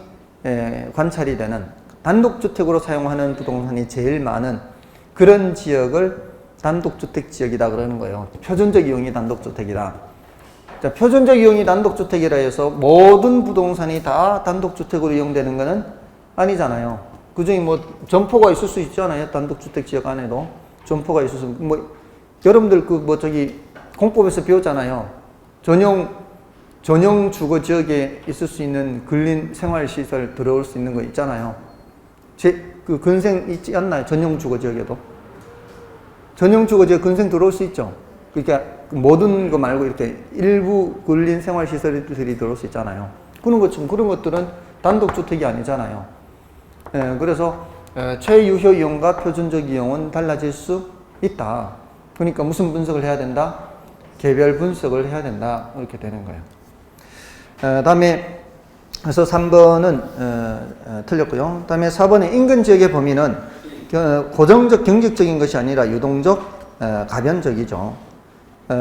관찰이 되는 단독주택으로 사용하는 부동산이 제일 많은 그런 지역을 단독주택 지역이다 그러는 거예요. 표준적 이용이 단독주택이다. 자, 표준적 이용이 단독주택이라 해서 모든 부동산이 다 단독주택으로 이용되는 것은 아니잖아요. 그 중에 뭐 점포가 있을 수 있잖아요. 단독주택 지역 안에도 점포가 있을 수, 뭐 여러분들 공법에서 배웠잖아요. 전용 주거 지역에 있을 수 있는 근린 생활시설 들어올 수 있는 거 있잖아요. 그 근생 있지 않나요? 전용 주거 지역에도. 전용 주거 지역 근생 들어올 수 있죠. 그러니까 모든 거 말고 이렇게 일부 근린 생활시설들이 들어올 수 있잖아요. 그런 것들은 단독주택이 아니잖아요. 그래서 최유효 이용과 표준적 이용은 달라질 수 있다. 그러니까 무슨 분석을 해야 된다? 개별 분석을 해야 된다. 이렇게 되는 거예요. 다음에 그래서 3번은 틀렸고요. 다음에 4번의 인근 지역의 범위는 고정적 경직적인 것이 아니라 유동적 가변적이죠.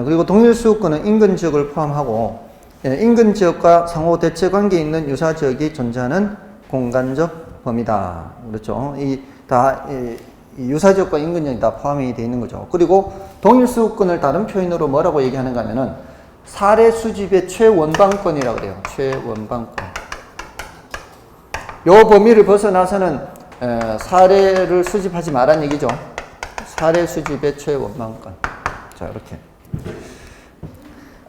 그리고 동일수요권은 인근 지역을 포함하고 인근 지역과 상호 대체 관계에 있는 유사 지역이 존재하는 공간적 범위다. 그렇죠. 이 유사 지역과 인근 지역이 다 포함이 되어 있는 거죠. 그리고 동일수요권을 다른 표현으로 뭐라고 얘기하는가 하면은 사례 수집의 최원방권이라고 그래요. 최원방권. 요 범위를 벗어나서는 사례를 수집하지 말란 얘기죠. 사례 수집의 최원방권. 자, 이렇게.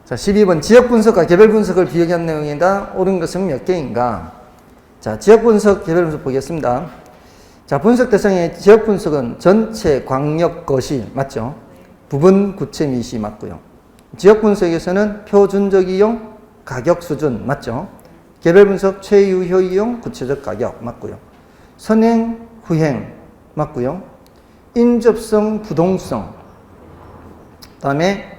자, 12번 지역 분석과 개별 분석을 비교한 내용이다. 옳은 것은 몇 개인가? 자, 지역 분석, 개별 분석 보겠습니다. 자, 분석 대상의 지역 분석은 전체, 광역, 거시 맞죠? 부분, 구체, 미시 맞고요. 지역 분석에서는 표준적 이용, 가격 수준 맞죠? 개별 분석 최유효 이용, 구체적 가격 맞고요. 선행, 후행 맞고요. 인접성, 부동성. 다음에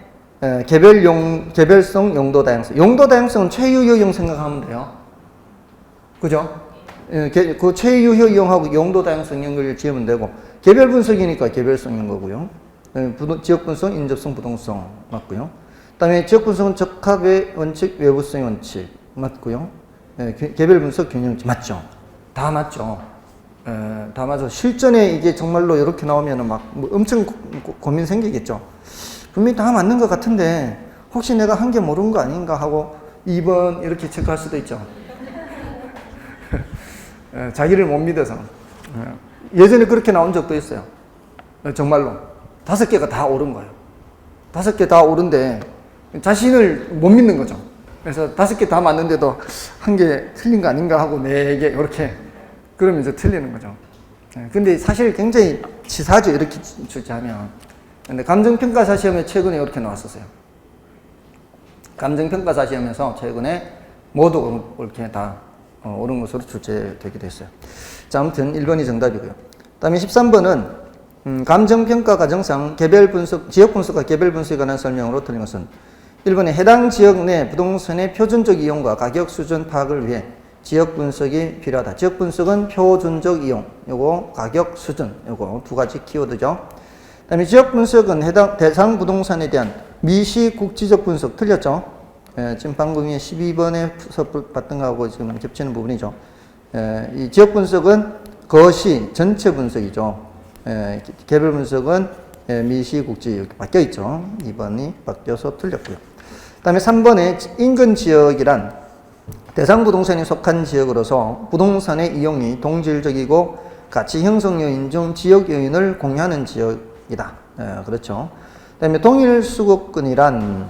개별성, 용도 다양성. 용도 다양성은 최유효 이용 생각하면 돼요. 그죠? 그 최유효 이용하고 용도 다양성 연결 지으면 되고 개별 분석이니까 개별성인 거고요. 지역 분석, 인접성, 부동성 맞고요. 그다음에 지역 분석은 적합의 원칙, 외부성의 원칙 맞고요. 개별 분석, 균형치 맞죠? 다 맞죠? 다 맞아. 실전에 이게 정말로 이렇게 나오면은 뭐 엄청 고민 생기겠죠. 분명히 다 맞는 것 같은데 혹시 내가 한 개 모르는 거 아닌가 하고 2번 이렇게 체크할 수도 있죠. 자기를 못 믿어서. 예전에 그렇게 나온 적도 있어요. 정말로 5개가 다 옳은 거예요. 5개 다 옳은데 자신을 못 믿는 거죠. 그래서 5개 다 맞는데도 한 개 틀린 거 아닌가 하고 4개 이렇게 그러면서 틀리는 거죠. 근데 사실 굉장히 치사하죠. 이렇게 주자면. 근데 감정평가사 시험에 최근에 이렇게 나왔었어요. 감정평가 시험에서 최근에 모두 이렇게 다 옳은 것으로 출제되기도 했어요. 자, 아무튼 1번이 정답이고요. 그 다음에 13번은 감정평가 과정상 개별 분석, 지역 분석과 개별 분석에 관한 설명으로 틀린 것은 1번에 해당 지역 내 부동산의 표준적 이용과 가격 수준 파악을 위해 지역 분석이 필요하다. 지역 분석은 표준적 이용, 요거 가격 수준, 요거 두 가지 키워드죠. 그 다음에 지역 분석은 해당 대상 부동산에 대한 미시국지적 분석 틀렸죠. 지금 방금 12번에서 봤던 거하고 지금 겹치는 부분이죠. 이 지역 분석은 거시 전체 분석이죠. 개별 분석은 미시국지 이렇게 바뀌어 있죠. 2번이 바뀌어서 틀렸고요. 그 다음에 3번에 인근 지역이란 대상 부동산이 속한 지역으로서 부동산의 이용이 동질적이고 가치 형성 요인 중 지역 요인을 공유하는 지역이다. 그렇죠. 그 다음에 동일 수급권이란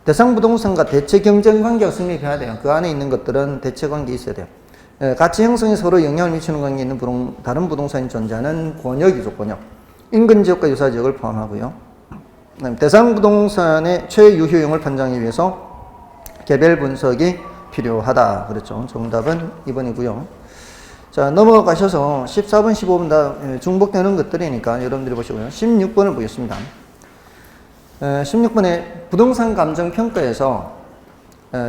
대상 부동산과 대체 경쟁 관계가 성립해야 돼요. 그 안에 있는 것들은 대체 관계 있어야 돼요. 가치 형성에 서로 영향을 미치는 관계에 있는 다른 부동산이 존재하는 권역이죠, 권역. 인근 지역과 유사 지역을 포함하고요. 대상 부동산의 최유효용을 판정하기 위해서 개별 분석이 필요하다. 그렇죠. 정답은 2번이고요. 자, 넘어가셔서 14번, 15번 다 중복되는 것들이니까 여러분들이 보시고요. 16번을 보겠습니다. 16번에 부동산 감정 평가에서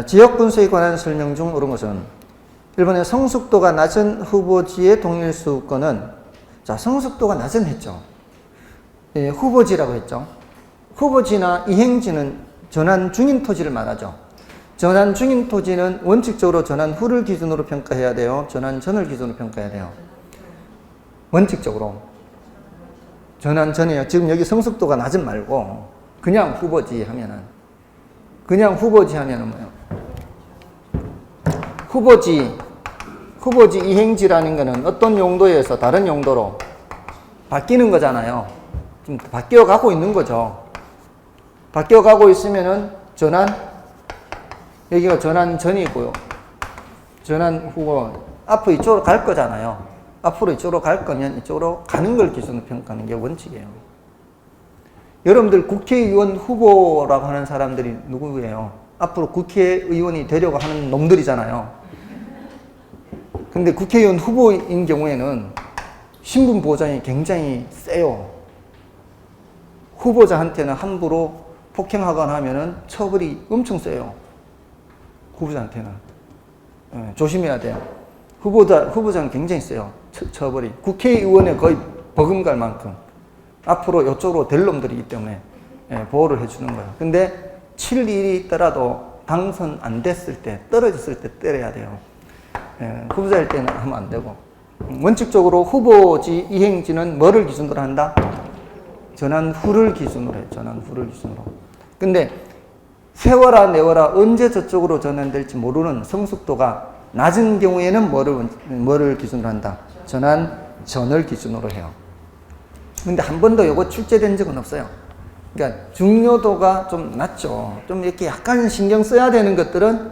지역 분석에 관한 설명 중 옳은 것은 1번에 성숙도가 낮은 후보지의 동일 수급권은, 자, 성숙도가 낮은 했죠. 후보지라고 했죠. 후보지나 이행지는 전환 중인 토지를 말하죠. 전환 중인 토지는 원칙적으로 전환 후를 기준으로 평가해야 돼요. 전환 전을 기준으로 평가해야 돼요. 원칙적으로. 전환 전이에요. 지금 여기 성숙도가 낮은 말고 그냥 후보지 하면은 뭐예요? 후보지 이행지라는 거는 어떤 용도에서 다른 용도로 바뀌는 거잖아요. 지금 바뀌어 가고 있는 거죠. 바뀌어 가고 있으면은 여기가 전환 전이고요. 전환 후고 앞으로 이쪽으로 갈 거잖아요. 앞으로 이쪽으로 갈 거면 이쪽으로 가는 걸 기준으로 평가하는 게 원칙이에요. 여러분들 국회의원 후보라고 하는 사람들이 누구예요? 앞으로 국회의원이 되려고 하는 놈들이잖아요. 근데 국회의원 후보인 경우에는 신분 보장이 굉장히 세요. 후보자한테는 함부로 폭행하거나 하면은 처벌이 엄청 세요. 후보자한테는. 조심해야 돼요. 후보자는 굉장히 세요. 처벌이. 국회의원에 거의 버금갈 만큼. 앞으로 이쪽으로 될 놈들이기 때문에 보호를 해주는 거예요. 근데 칠 일이 있더라도 당선 안 됐을 때, 떨어졌을 때 때려야 돼요. 후보자일 때는 하면 안 되고. 원칙적으로 후보지 이행지는 뭐를 기준으로 한다? 전환 후를 기준으로 해요. 전환 후를 기준으로. 근데 세워라 내워라 언제 저쪽으로 전환될지 모르는 성숙도가 낮은 경우에는 뭐를 기준으로 한다? 전환 전을 기준으로 해요. 근데 한 번도 이거 출제된 적은 없어요. 그러니까 중요도가 좀 낮죠. 좀 이렇게 약간 신경 써야 되는 것들은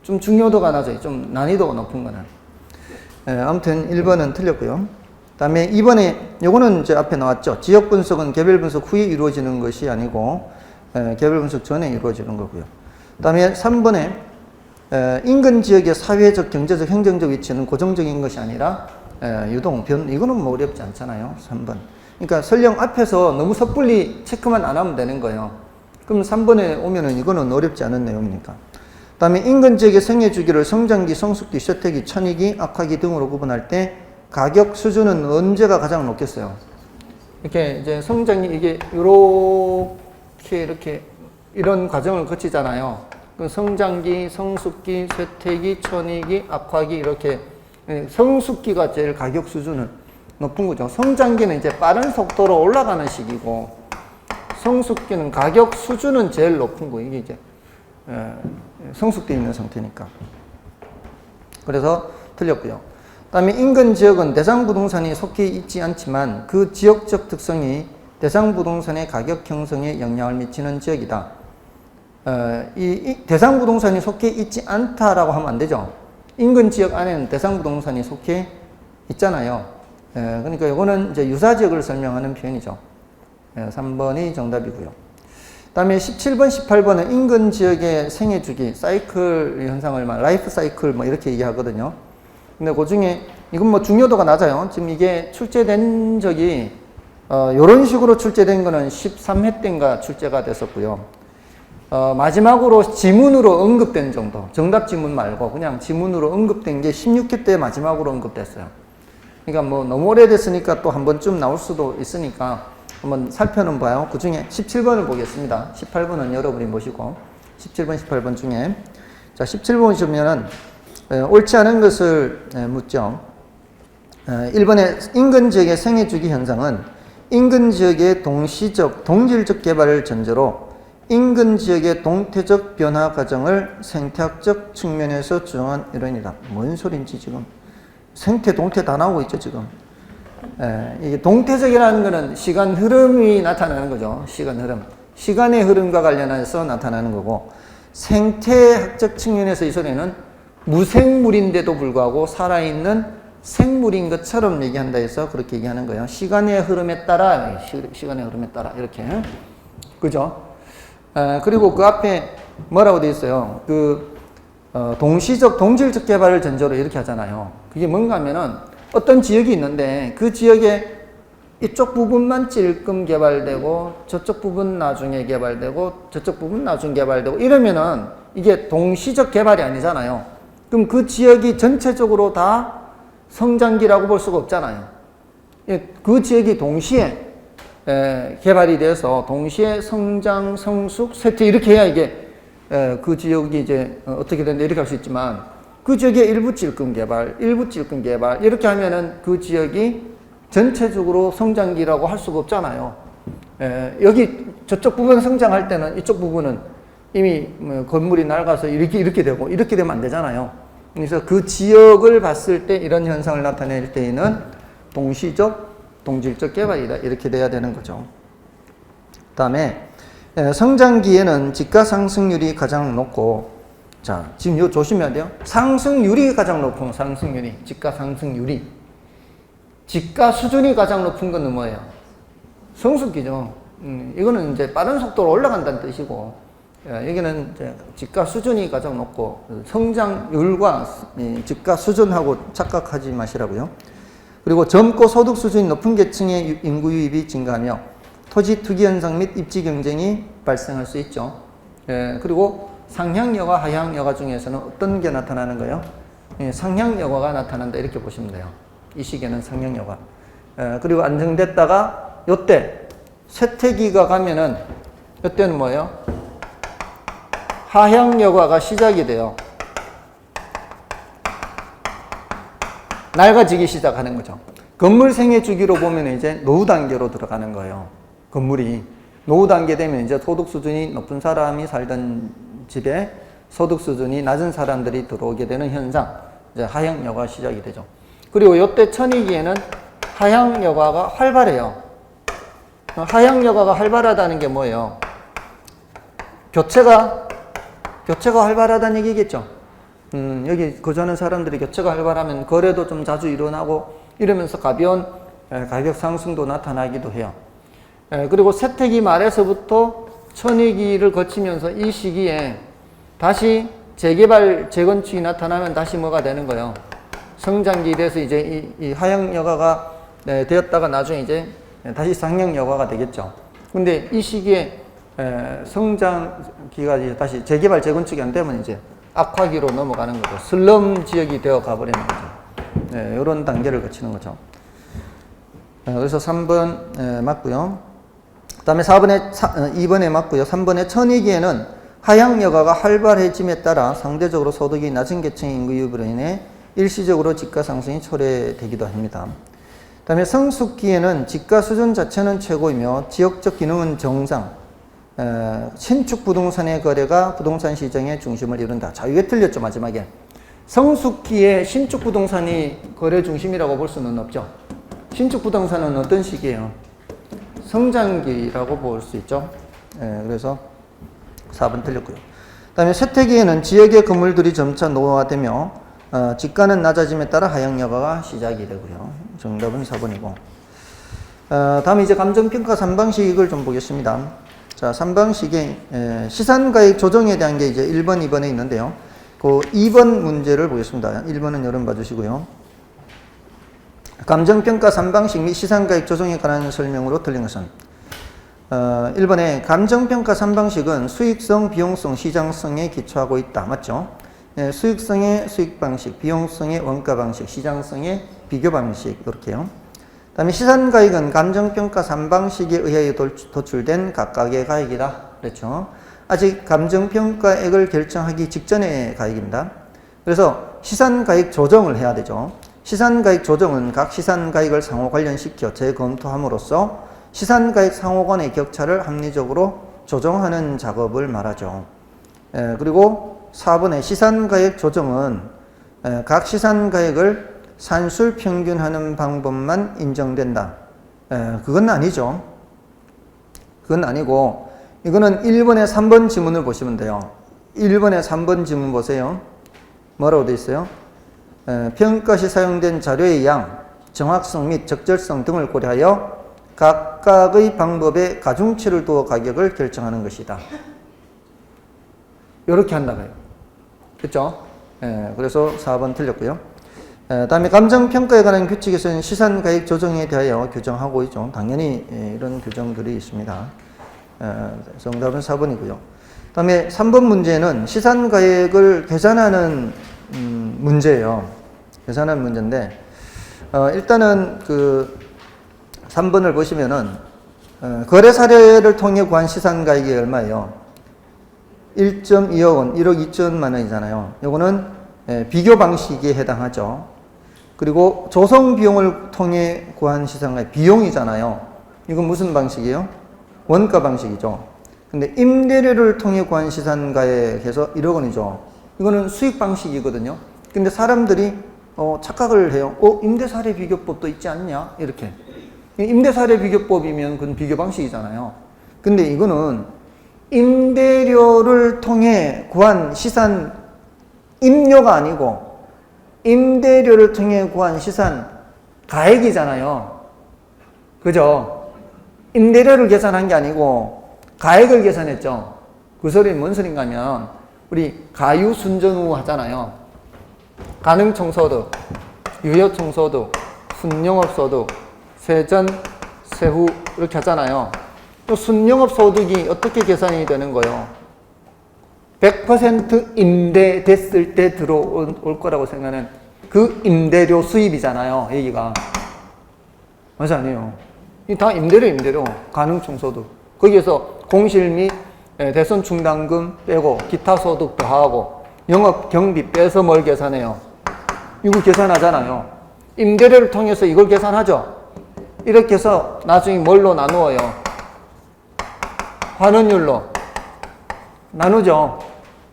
좀 중요도가 낮아요. 좀 난이도가 높은 거는. 아무튼 1번은 틀렸고요. 그 다음에 2번에 요거는 이제 앞에 나왔죠. 지역 분석은 개별 분석 후에 이루어지는 것이 아니고 개별 분석 전에 이루어지는 거고요. 그 다음에 3번에 인근 지역의 사회적, 경제적, 행정적 위치는 고정적인 것이 아니라 유동, 변, 이거는 뭐 어렵지 않잖아요. 3번. 그러니까 설령 앞에서 너무 섣불리 체크만 안 하면 되는 거예요. 그럼 3번에 오면은 이거는 어렵지 않은 내용이니까. 그 다음에 인근 지역의 생애 주기를 성장기, 성숙기, 쇠퇴기, 천이기, 악화기 등으로 구분할 때 가격 수준은 언제가 가장 높겠어요? 이렇게 이제 성장기, 이게 이렇게 이런 과정을 거치잖아요. 그 성장기, 성숙기, 쇠퇴기, 천이기, 악화기 이렇게 성숙기가 제일 가격 수준은 높은 거죠. 성장기는 이제 빠른 속도로 올라가는 시기고 성숙기는 가격 수준은 제일 높은 거. 이게 이제 성숙되어 있는 상태니까. 그래서 틀렸고요. 그다음에 인근 지역은 대상 부동산이 속해 있지 않지만 그 지역적 특성이 대상 부동산의 가격 형성에 영향을 미치는 지역이다. 이 대상 부동산이 속해 있지 않다라고 하면 안 되죠. 인근 지역 안에는 대상 부동산이 속해 있잖아요. 그러니까 이거는 이제 유사 지역을 설명하는 표현이죠. 3번이 정답이고요. 다음에 17번, 18번은 인근 지역의 생애 주기, 사이클 현상을 라이프 사이클 이렇게 얘기하거든요. 근데 그 중에 이건 중요도가 낮아요. 지금 이게 출제된 적이 요런 식으로 출제된 거는 13회 때인가 출제가 됐었고요. 마지막으로 지문으로 언급된 정도, 정답 지문 말고 그냥 지문으로 언급된 게 16회 때 마지막으로 언급됐어요. 그러니까 너무 오래됐으니까 또 한 번쯤 나올 수도 있으니까 한번 살펴는 봐요. 그 중에 17번을 보겠습니다. 18번은 여러분이 보시고 17번, 18번 중에 자 17번 보시면은 옳지 않은 것을 묻죠. 1번에 인근 지역의 생애 주기 현상은 인근 지역의 동시적, 동질적 개발을 전제로 인근 지역의 동태적 변화 과정을 생태학적 측면에서 주장한 이론이다. 뭔 소린지 지금 생태, 동태 다 나오고 있죠 지금. 이게 동태적이라는 것은 시간 흐름이 나타나는 거죠. 시간 흐름, 시간의 흐름과 관련해서 나타나는 거고, 생태학적 측면에서 이 소리는 무생물인데도 불구하고 살아있는 생물인 것처럼 얘기한다 해서 그렇게 얘기하는 거예요. 시간의 흐름에 따라, 시간의 흐름에 따라 이렇게, 그죠? 그리고 그 앞에 뭐라고 되어 있어요? 동시적, 동질적 개발을 전제로 이렇게 하잖아요. 그게 뭔가 하면은 어떤 지역이 있는데 그 지역에 이쪽 부분만 찔끔 개발되고 저쪽 부분 나중에 개발되고 저쪽 부분 나중에 개발되고 이러면은 이게 동시적 개발이 아니잖아요. 그럼 그 지역이 전체적으로 다 성장기라고 볼 수가 없잖아요. 그 지역이 동시에 개발이 돼서 동시에 성장, 성숙, 쇠퇴 이렇게 해야 이게 그 지역이 이제 어떻게 된다 이렇게 할 수 있지만 그 지역에 일부 찔끔 개발, 일부 찔끔 개발 이렇게 하면은 그 지역이 전체적으로 성장기라고 할 수가 없잖아요. 여기 저쪽 부분 성장할 때는 이쪽 부분은 이미 건물이 낡아서 이렇게 되고 이렇게 되면 안 되잖아요. 그래서 그 지역을 봤을 때 이런 현상을 나타낼 때에는 동시적, 동질적 개발이다 이렇게 돼야 되는 거죠. 그 다음에 성장기에는 집가 상승률이 가장 높고, 자 지금 이거 조심해야 돼요. 상승률이 가장 높은 상승률이, 집가 상승률이, 집가 수준이 가장 높은 건 뭐예요? 성숙기죠. 이거는 이제 빠른 속도로 올라간다는 뜻이고, 여기는 이제 집가 수준이 가장 높고 성장률과 집가 수준하고 착각하지 마시라고요. 그리고 젊고 소득 수준이 높은 계층의 인구 유입이 증가하며 토지 투기 현상 및 입지 경쟁이 발생할 수 있죠. 그리고 상향여가, 하향여가 중에서는 어떤 게 나타나는 거예요? 상향여가가 나타난다 이렇게 보시면 돼요. 이 시기에는 상향여가. 그리고 안정됐다가 요때 쇠퇴기가 가면은 요때는 뭐예요? 하향여가가 시작이 돼요. 낡아지기 시작하는 거죠. 건물 생애 주기로 보면 이제 노후 단계로 들어가는 거예요. 건물이 노후 단계 되면 이제 소득 수준이 높은 사람이 살던 집에 소득 수준이 낮은 사람들이 들어오게 되는 현상, 이제 하향여가 시작이 되죠. 그리고 이때 천이기에는 하향여가가 활발해요. 하향여가가 활발하다는 게 뭐예요? 교체가 활발하다는 얘기겠죠. 여기 거주하는 사람들이 교체가 활발하면 거래도 좀 자주 일어나고 이러면서 가벼운 가격 상승도 나타나기도 해요. 그리고 쇠퇴기 말에서부터 천위기를 거치면서 이 시기에 다시 재개발, 재건축이 나타나면 다시 뭐가 되는 거예요? 성장기 돼서 이제 이 하향여가가 되었다가 나중에 이제 다시 상향여가가 되겠죠. 근데 이 시기에 성장기가 이제 다시 재개발, 재건축이 안 되면 이제 악화기로 넘어가는 거죠. 슬럼 지역이 되어 가버리는 거죠. 이런 단계를 거치는 거죠. 그래서 3번 맞고요. 그 다음에 2번에 맞고요. 3번에 천위기에는 하향여가가 활발해짐에 따라 상대적으로 소득이 낮은 계층의 인구 유입으로 인해 일시적으로 집가 상승이 초래되기도 합니다. 그 다음에 성숙기에는 집가 수준 자체는 최고이며 지역적 기능은 정상, 신축 부동산의 거래가 부동산 시장의 중심을 이룬다. 자, 이게 틀렸죠, 마지막에. 성숙기에 신축 부동산이 거래 중심이라고 볼 수는 없죠. 신축 부동산은 어떤 시기예요? 성장기라고 볼 수 있죠. 그래서 4번 틀렸고요. 그 다음에 쇠퇴기에는 지역의 건물들이 점차 노후화되며 집가는 낮아짐에 따라 하향여가가 시작이 되고요. 정답은 4번이고. 다음에 이제 감정평가 3방식을 좀 보겠습니다. 자, 3방식의 시산가액 조정에 대한 게 이제 1번, 2번에 있는데요. 그 2번 문제를 보겠습니다. 1번은 여러분 봐주시고요. 감정평가 3방식 및 시산가액 조정에 관한 설명으로 틀린 것은 1번에 감정평가 3방식은 수익성, 비용성, 시장성에 기초하고 있다. 맞죠? 수익성의 수익방식, 비용성의 원가방식, 시장성의 비교방식 이렇게요. 그 다음에 시산가액은 감정평가 3방식에 의하여 도출된 각각의 가액이다. 그렇죠? 아직 감정평가액을 결정하기 직전의 가액입니다. 그래서 시산가액 조정을 해야 되죠. 시산가액 조정은 각 시산가액을 상호 관련시켜 재검토함으로써 시산가액 상호 간의 격차를 합리적으로 조정하는 작업을 말하죠. 그리고 4번의 시산가액 조정은 각 시산가액을 산술 평균하는 방법만 인정된다. 그건 아니죠. 그건 아니고 이거는 1번의 3번 지문을 보시면 돼요. 1번의 3번 지문 보세요. 뭐라고 되어 있어요? 평가 시 사용된 자료의 양, 정확성 및 적절성 등을 고려하여 각각의 방법에 가중치를 두어 가격을 결정하는 것이다. 이렇게 한다고요. 그렇죠? 그래서 4번 틀렸고요. 다음에 감정평가에 관한 규칙에서는 시산가액 조정에 대하여 규정하고 있죠. 당연히 이런 규정들이 있습니다. 정답은 4번이고요. 다음에 3번 문제는 시산가액을 계산하는 문제예요. 계산하는 문제인데 일단은 그 3번을 보시면은 거래 사례를 통해 구한 시산가액이 얼마예요? 1.2억 원, 1억 2천만 원이잖아요. 요거는 비교 방식에 해당하죠. 그리고 조성 비용을 통해 구한 시산가액 비용이잖아요. 이건 무슨 방식이에요? 원가 방식이죠. 근데 임대료를 통해 구한 시산가액에서 1억 원이죠. 이거는 수익 방식이거든요. 근데 사람들이 착각을 해요. 임대사례 비교법도 있지 않냐? 이렇게. 임대사례 비교법이면 그건 비교 방식이잖아요. 근데 이거는 임대료를 통해 구한 시산 임료가 아니고 임대료를 통해 구한 시산 가액이잖아요. 그죠? 임대료를 계산한 게 아니고 가액을 계산했죠. 그 소리는 뭔 소린가 하면 우리 가유순전후 하잖아요. 가능총소득, 유효총소득, 순영업소득, 세전, 세후 이렇게 하잖아요. 또 순영업소득이 어떻게 계산이 되는 거예요? 100% 임대됐을 때 들어올 거라고 생각하는 그 임대료 수입이잖아요. 여기가. 맞아 아니에요. 이 다 임대료. 가능총소득. 거기에서 공실 및 대손 충당금 빼고 기타 소득 더하고 영업 경비 빼서 뭘 계산해요? 이거 계산하잖아요. 임대료를 통해서 이걸 계산하죠. 이렇게 해서 나중에 뭘로 나누어요? 환원율로 나누죠.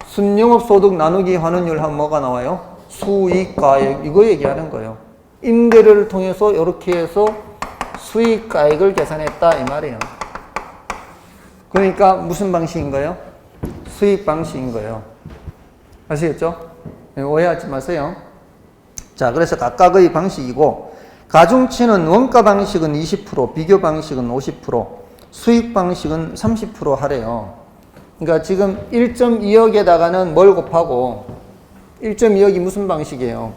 순영업소득 나누기 환원율 하면 뭐가 나와요? 수익가액. 이거 얘기하는 거예요. 임대료를 통해서 이렇게 해서 수익가액을 계산했다 이 말이에요. 그러니까 무슨 방식인 거예요? 수익 방식인 거예요. 아시겠죠? 오해하지 마세요. 자, 그래서 각각의 방식이고 가중치는 원가 방식은 20%, 비교 방식은 50%, 수익 방식은 30% 하래요. 그러니까 지금 1.2억에다가는 뭘 곱하고 1.2억이 무슨 방식이에요?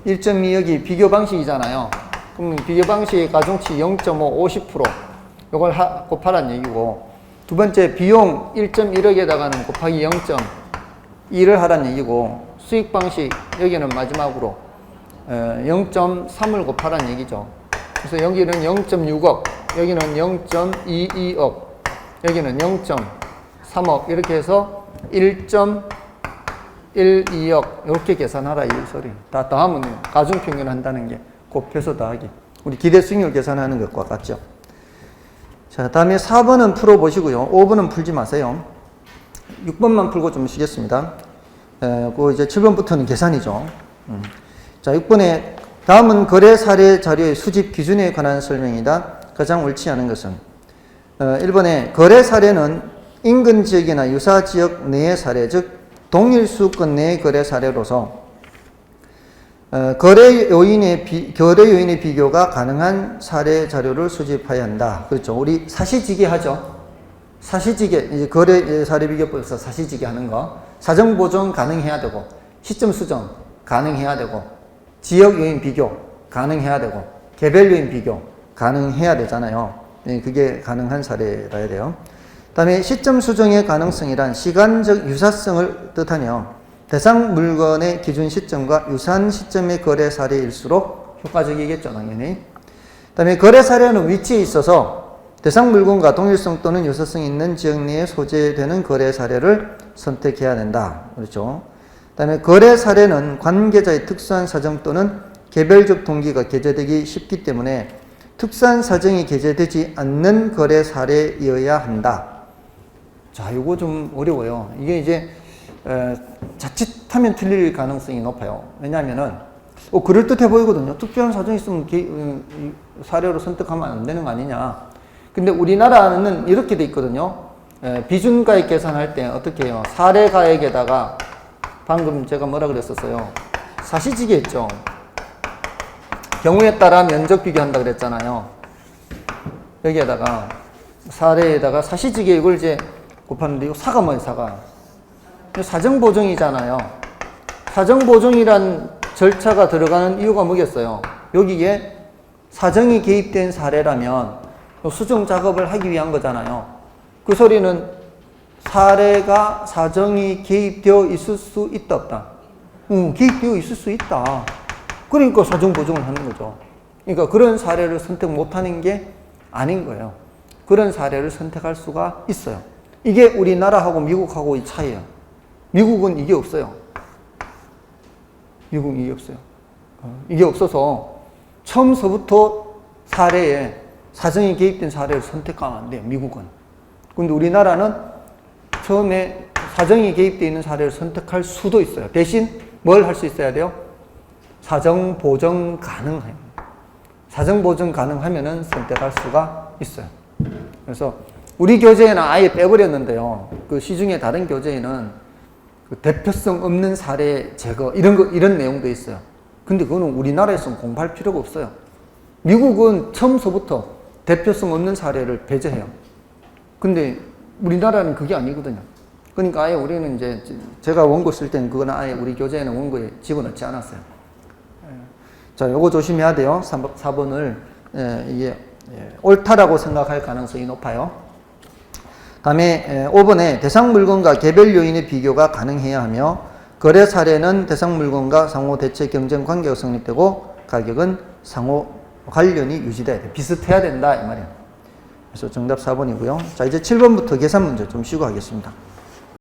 1.2억이 비교 방식이잖아요. 그럼 비교 방식의 가중치 0.5, 50% 이걸 곱하란 얘기고 두 번째 비용 1.1억에다가는 곱하기 0.2를 하란 얘기고 수익 방식 여기는 마지막으로 0.3을 곱하란 얘기죠. 그래서 여기는 0.6억, 여기는 0.22억, 여기는 0.3억 이렇게 해서 1.12억 이렇게 계산하라 이 소리. 다 더하면 가중평균 한다는 게 곱해서 더하기. 우리 기대 수익률 계산하는 것과 같죠. 자, 다음에 4번은 풀어보시고요. 5번은 풀지 마세요. 6번만 풀고 좀 쉬겠습니다. 그 이제 7번부터는 계산이죠. 자, 6번에 다음은 거래 사례 자료의 수집 기준에 관한 설명이다. 가장 옳지 않은 것은 1번에 거래 사례는 인근 지역이나 유사 지역 내의 사례, 즉 동일 수권 내의 거래 사례로서 거래 요인의 비교가 가능한 사례 자료를 수집해야 한다. 그렇죠. 우리 사시지기 하죠. 사시지계, 이제 거래 사례 비교법에서 사시지계 하는 거, 사정 보정 가능해야 되고, 시점 수정 가능해야 되고, 지역 요인 비교 가능해야 되고, 개별 요인 비교 가능해야 되잖아요. 네, 그게 가능한 사례라 해야 돼요. 다음에 시점 수정의 가능성이란 시간적 유사성을 뜻하며 대상 물건의 기준 시점과 유사한 시점의 거래 사례일수록 효과적이겠죠, 당연히. 다음에 거래 사례는 위치에 있어서 대상 물건과 동일성 또는 유사성이 있는 지역 내에 소재되는 거래 사례를 선택해야 된다. 그렇죠. 다음에 거래 사례는 관계자의 특수한 사정 또는 개별적 동기가 게재되기 쉽기 때문에 특수한 사정이 게재되지 않는 거래 사례이어야 한다. 자, 이거 좀 어려워요. 이게 이제 자칫하면 틀릴 가능성이 높아요. 왜냐하면은 그럴듯해 보이거든요. 특별한 사정이 있으면 사례로 선택하면 안 되는 거 아니냐. 근데 우리나라는 이렇게 돼 있거든요. 비준가액 계산할 때 어떻게 해요? 사례가액에다가 방금 제가 뭐라 그랬었어요? 사시지게 했죠. 경우에 따라 면적 비교한다 그랬잖아요. 여기에다가 사례에다가 사시지게 이걸 이제 곱하는데 이거 사가 뭐예요? 사가 사정보정이잖아요. 사정보정이란 절차가 들어가는 이유가 뭐겠어요? 여기에 사정이 개입된 사례라면 수정 작업을 하기 위한 거잖아요. 그 소리는 사례가 사정이 개입되어 있을 수 있다 없다? 개입되어 있을 수 있다. 그러니까 사정보정을 하는 거죠. 그러니까 그런 사례를 선택 못하는 게 아닌 거예요. 그런 사례를 선택할 수가 있어요. 이게 우리나라하고 미국하고의 차이예요. 미국은 이게 없어요. 미국은 이게 없어요. 이게 없어서 처음서부터 사례에 사정이 개입된 사례를 선택하면 안 돼요. 미국은. 근데 우리나라는 처음에 사정이 개입되어 있는 사례를 선택할 수도 있어요. 대신 뭘 할 수 있어야 돼요? 사정 보정 가능해요. 사정 보정 가능하면은 선택할 수가 있어요. 그래서 우리 교재에는 아예 빼버렸는데요. 그 시중에 다른 교재에는 그 대표성 없는 사례 제거 이런 내용도 있어요. 근데 그거는 우리나라에서는 공부할 필요가 없어요. 미국은 처음서부터 대표성 없는 사례를 배제해요. 근데 우리나라는 그게 아니거든요. 그러니까 아예 우리는 이제 제가 원고 쓸 때는 그거는 아예 우리 교재에는 원고에 집어넣지 않았어요. 자, 요거 조심해야 돼요. 4번을 이게 옳다라고 생각할 가능성이 높아요. 다음에 5번에 대상 물건과 개별 요인의 비교가 가능해야 하며 거래 사례는 대상 물건과 상호 대체 경쟁 관계가 성립되고 가격은 상호 관련이 유지돼야 돼. 비슷해야 된다 이 말이에요. 그래서 정답 4번이고요. 자, 이제 7번부터 계산 문제 좀 쉬고 하겠습니다.